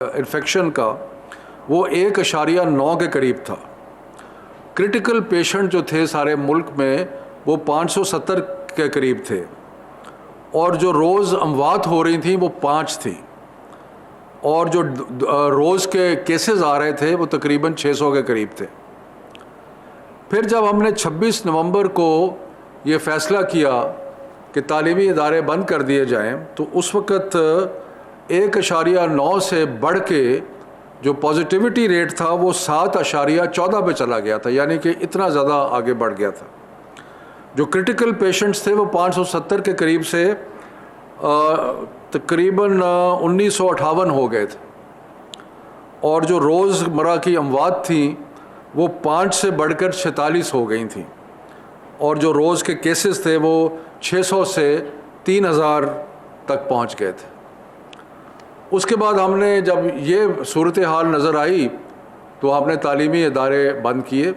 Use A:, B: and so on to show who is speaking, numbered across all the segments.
A: Infection کا وہ 1.9 کے قریب تھا۔ کرٹیکل پیشنٹ جو تھے سارے ملک میں وہ 570 کے قریب تھے، اور جو روز اموات ہو رہی تھیں وہ 5 تھیں، اور جو روز کے کیسز آ رہے تھے وہ تقریباً 600 کے قریب تھے۔ پھر جب ہم نے 26 نومبر کو یہ فیصلہ کیا کہ تعلیمی ادارے بند کر دیے جائیں، تو اس وقت 1.9 سے بڑھ کے جو پازیٹیوٹی ریٹ تھا وہ 7.14 پہ چلا گیا تھا، یعنی کہ اتنا زیادہ آگے بڑھ گیا تھا۔ جو کرٹیکل پیشنٹس تھے وہ 570 کے قریب سے تقریباً 1958 ہو گئے تھے، اور جو روز مرہ کی اموات تھیں وہ 5 سے بڑھ کر 46 ہو گئی تھیں، اور جو روز کے کیسز تھے وہ 600 سے 3000 تک پہنچ گئے تھے۔ اس کے بعد ہم نے جب یہ صورتحال نظر آئی تو ہم نے تعلیمی ادارے بند کیے،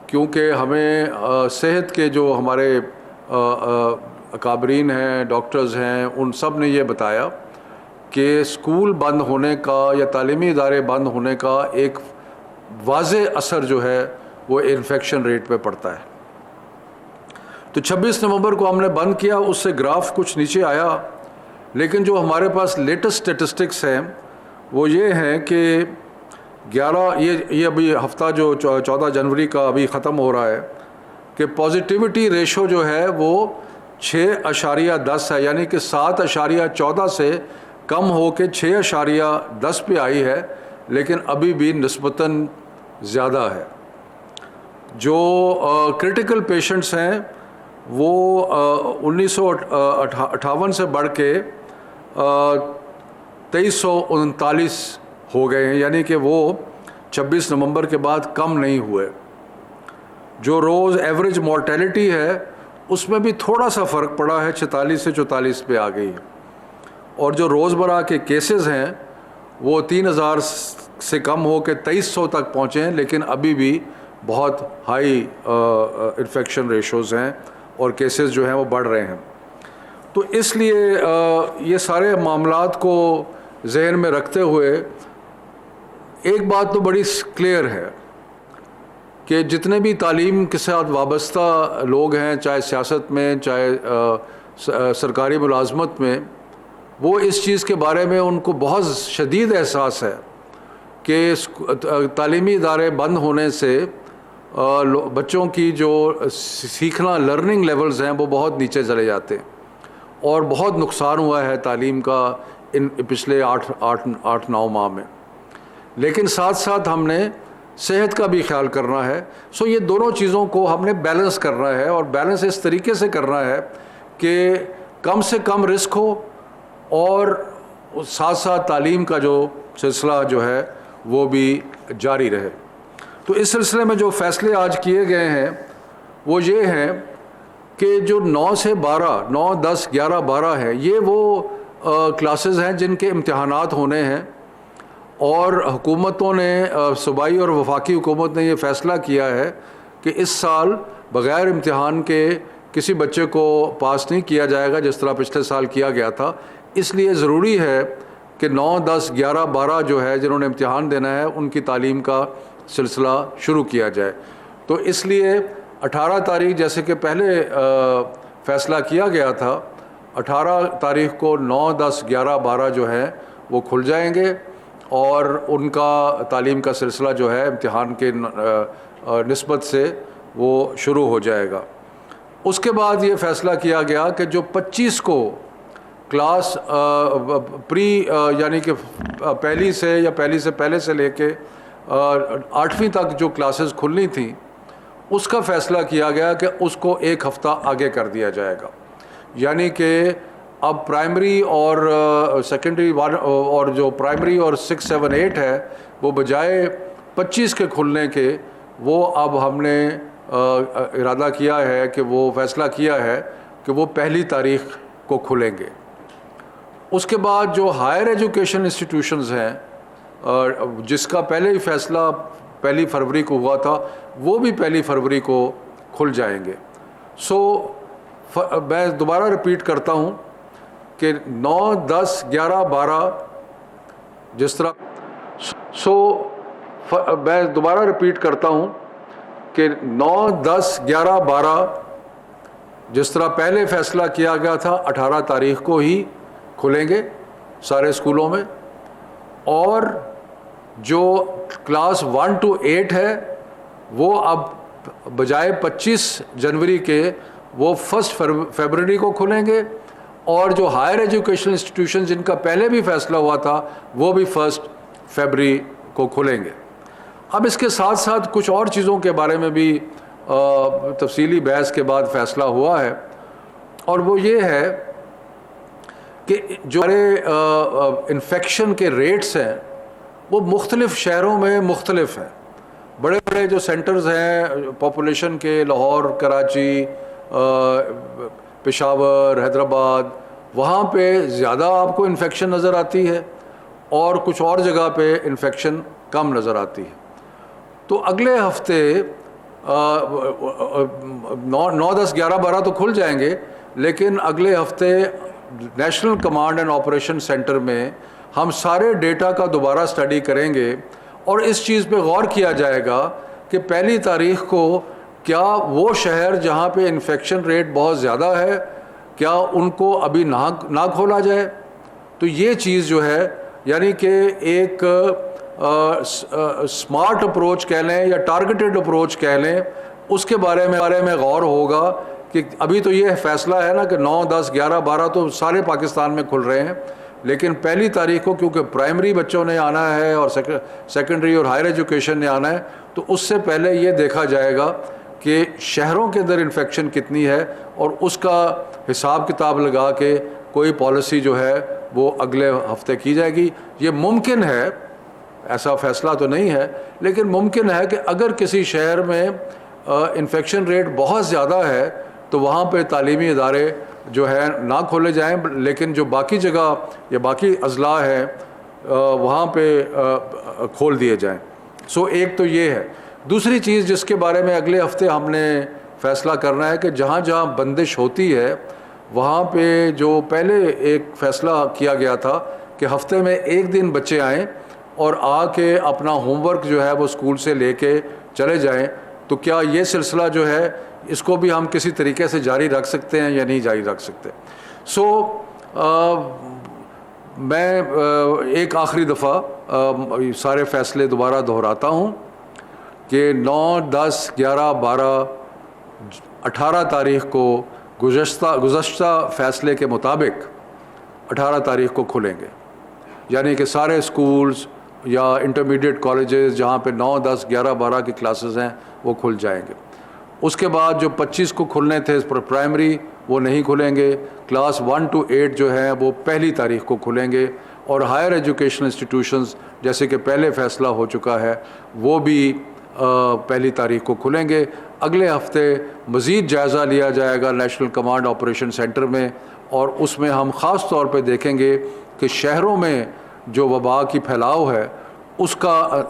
A: کیونکہ ہمیں صحت کے جو ہمارے اکابرین ہیں، ڈاکٹرز ہیں، ان سب نے یہ بتایا کہ اسکول بند ہونے کا یا تعلیمی ادارے بند ہونے کا ایک واضح اثر جو ہے وہ انفیکشن ریٹ پہ پڑتا ہے۔ تو 26 نومبر کو ہم نے بند کیا، اس سے گراف کچھ نیچے آیا، لیکن جو ہمارے پاس لیٹسٹ اسٹیٹسٹکس ہیں وہ یہ ہیں کہ یہ ابھی ہفتہ جو 14 جنوری کا ابھی ختم ہو رہا ہے کہ پازیٹیوٹی ریشو جو ہے وہ 6.10 ہے، یعنی کہ 7.14 سے کم ہو کے 6.10 پہ آئی ہے، لیکن ابھی بھی نسبتاً زیادہ ہے۔ جو کرٹیکل پیشنٹس ہیں وہ 1958 سے بڑھ کے 2339 ہو گئے ہیں، یعنی کہ وہ 26 نومبر کے بعد کم نہیں ہوئے۔ جو روز ایوریج مورٹیلٹی ہے اس میں بھی تھوڑا سا فرق پڑا ہے، 46 سے 44 پہ آ گئی ہے، اور جو روزمرہ کے کیسز ہیں وہ 3000 سے کم ہو کے 2300 تک پہنچے ہیں، لیکن ابھی بھی بہت ہائی انفیکشن ریشوز ہیں اور کیسز جو ہیں وہ بڑھ رہے ہیں۔ تو اس لیے یہ سارے معاملات کو ذہن میں رکھتے ہوئے ایک بات تو بڑی کلیئر ہے کہ جتنے بھی تعلیم کے ساتھ وابستہ لوگ ہیں، چاہے سیاست میں، چاہے سرکاری ملازمت میں، وہ اس چیز کے بارے میں ان کو بہت شدید احساس ہے کہ تعلیمی ادارے بند ہونے سے بچوں کی جو سیکھنا لرننگ لیولز ہیں وہ بہت نیچے چلے جاتے ہیں، اور بہت نقصان ہوا ہے تعلیم کا ان پچھلے 8-9 ماہ میں۔ لیکن ساتھ ساتھ ہم نے صحت کا بھی خیال کرنا ہے، سو یہ دونوں چیزوں کو ہم نے بیلنس کرنا ہے، اور بیلنس اس طریقے سے کرنا ہے کہ کم سے کم رسک ہو اور ساتھ ساتھ تعلیم کا جو سلسلہ جو ہے وہ بھی جاری رہے۔ تو اس سلسلے میں جو فیصلے آج کیے گئے ہیں وہ یہ ہیں کہ جو 9 سے 12، 9، 10، 11، 12 ہے، یہ وہ کلاسز ہیں جن کے امتحانات ہونے ہیں، اور حکومتوں نے صوبائی اور وفاقی حکومت نے یہ فیصلہ کیا ہے کہ اس سال بغیر امتحان کے کسی بچے کو پاس نہیں کیا جائے گا جس طرح پچھلے سال کیا گیا تھا۔ اس لیے ضروری ہے کہ 9، 10، 11، 12 جو ہے جنہوں نے امتحان دینا ہے ان کی تعلیم کا سلسلہ شروع کیا جائے۔ تو اس لیے 18 تاریخ جیسے کہ پہلے فیصلہ کیا گیا تھا، 18 تاریخ کو 9، 10، 11، 12 جو ہیں وہ کھل جائیں گے، اور ان کا تعلیم کا سلسلہ جو ہے امتحان کے نسبت سے وہ شروع ہو جائے گا۔ اس کے بعد یہ فیصلہ کیا گیا کہ جو 25 کو کلاس پری یعنی کہ پہلی سے یا پہلی سے پہلے سے لے کے 8ویں تک جو کلاسز کھلنی تھیں، اس کا فیصلہ کیا گیا کہ اس کو 1 ہفتہ آگے کر دیا جائے گا، یعنی کہ اب پرائمری اور سیکنڈری اور جو پرائمری اور 6، 7، 8 ہے وہ بجائے 25 کے کھلنے کے، وہ اب ہم نے ارادہ کیا ہے کہ وہ فیصلہ کیا ہے کہ وہ 1 تاریخ کو کھلیں گے۔ اس کے بعد جو ہائر ایجوکیشن انسٹیٹیوشنز ہیں جس کا پہلے ہی فیصلہ 1 فروری کو ہوا تھا، وہ بھی 1 فروری کو کھل جائیں گے۔ سو میں دوبارہ رپیٹ کرتا ہوں کہ 9، 10، 11، 12 جس طرح میں دوبارہ رپیٹ کرتا ہوں کہ 9, 10, 11, 12 جس طرح پہلے فیصلہ کیا گیا تھا 18 تاریخ کو ہی کھلیں گے سارے اسکولوں میں، اور جو کلاس 1 to 8 ہے وہ اب بجائے 25 جنوری کے وہ 1 فیبرری کو کھلیں گے، اور جو ہائر ایجوکیشن انسٹیٹیوشن جن کا پہلے بھی فیصلہ ہوا تھا وہ بھی 1 فیبرری کو کھلیں گے۔ اب اس کے ساتھ ساتھ کچھ اور چیزوں کے بارے میں بھی تفصیلی بحث کے بعد فیصلہ ہوا ہے، اور وہ یہ ہے کہ جو انفیکشن کے ریٹس ہیں وہ مختلف شہروں میں مختلف ہیں۔ بڑے بڑے جو سینٹرز ہیں پاپولیشن کے، لاہور، کراچی، پشاور، حیدرآباد، وہاں پہ زیادہ آپ کو انفیکشن نظر آتی ہے، اور کچھ اور جگہ پہ انفیکشن کم نظر آتی ہے۔ تو اگلے ہفتے 9, 10, 11, 12 تو کھل جائیں گے، لیکن اگلے ہفتے national command and operation centre میں ہم سارے ڈیٹا کا دوبارہ اسٹڈی کریں گے، اور اس چیز پہ غور کیا جائے گا کہ 1 تاریخ کو کیا وہ شہر جہاں پہ انفیکشن ریٹ بہت زیادہ ہے کیا ان کو ابھی نہ کھولا جائے۔ تو یہ چیز جو ہے، یعنی کہ ایک سمارٹ اپروچ کہہ لیں یا ٹارگیٹڈ اپروچ کہہ لیں، اس کے بارے میں غور ہوگا کہ ابھی تو یہ فیصلہ ہے نا کہ 9, 10, 11, 12 تو سارے پاکستان میں کھل رہے ہیں، لیکن 1 تاریخ کو کیونکہ پرائمری بچوں نے آنا ہے اور سیکنڈری اور ہائر ایجوکیشن نے آنا ہے، تو اس سے پہلے یہ دیکھا جائے گا کہ شہروں کے اندر انفیکشن کتنی ہے، اور اس کا حساب کتاب لگا کے کوئی پالیسی جو ہے وہ اگلے ہفتے کی جائے گی۔ یہ ممکن ہے، ایسا فیصلہ تو نہیں ہے، لیکن ممکن ہے کہ اگر کسی شہر میں انفیکشن ریٹ بہت زیادہ ہے تو وہاں پہ تعلیمی ادارے جو ہے نہ کھولے جائیں، لیکن جو باقی جگہ یا باقی اضلاع ہیں وہاں پہ کھول دیے جائیں۔ ایک تو یہ ہے۔ دوسری چیز جس کے بارے میں اگلے ہفتے ہم نے فیصلہ کرنا ہے کہ جہاں جہاں بندش ہوتی ہے وہاں پہ جو پہلے ایک فیصلہ کیا گیا تھا کہ ہفتے میں 1 دن بچے آئیں اور آ کے اپنا ہوم ورک جو ہے وہ اسکول سے لے کے چلے جائیں، تو کیا یہ سلسلہ جو ہے اس کو بھی ہم کسی طریقے سے جاری رکھ سکتے ہیں یا نہیں جاری رکھ سکتے۔ میں ایک آخری دفعہ سارے فیصلے دوبارہ دہراتا ہوں کہ 9, 10, 11, 12, 18 تاریخ کو گزشتہ فیصلے کے مطابق 18 تاریخ کو کھلیں گے، یعنی کہ سارے اسکولز یا انٹرمیڈیٹ کالجز جہاں پہ 9, 10, 11, 12 کی کلاسز ہیں وہ کھل جائیں گے۔ اس کے بعد جو 25 کو کھلنے تھے پرائمری وہ نہیں کھلیں گے، کلاس 1 to 8 جو ہیں وہ 1 تاریخ کو کھلیں گے، اور ہائر ایجوکیشن انسٹیٹیوشنز جیسے کہ پہلے فیصلہ ہو چکا ہے وہ بھی 1 تاریخ کو کھلیں گے۔ اگلے ہفتے مزید جائزہ لیا جائے گا نیشنل کمانڈ آپریشن سینٹر میں، اور اس میں ہم خاص طور پہ دیکھیں گے کہ شہروں میں جو وبا کی پھیلاؤ ہے اس کا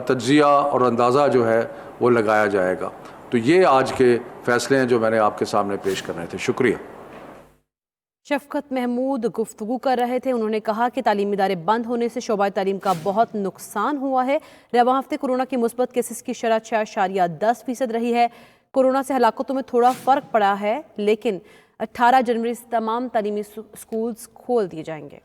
A: تجزیہ اور اندازہ جو ہے وہ لگایا جائے گا۔ تو یہ آج کے فیصلے ہیں جو میں نے آپ کے سامنے پیش کرنے تھے۔ شکریہ۔
B: شفقت محمود گفتگو کر رہے تھے۔ انہوں نے کہا کہ تعلیمی ادارے بند ہونے سے شعبہ تعلیم کا بہت نقصان ہوا ہے۔ رواں ہفتے کورونا کے مثبت کیسز کی شرح 6.10% رہی ہے۔ کورونا سے ہلاکتوں میں تھوڑا فرق پڑا ہے، لیکن 18 جنوری سے تمام تعلیمی اسکولز کھول دیے جائیں گے۔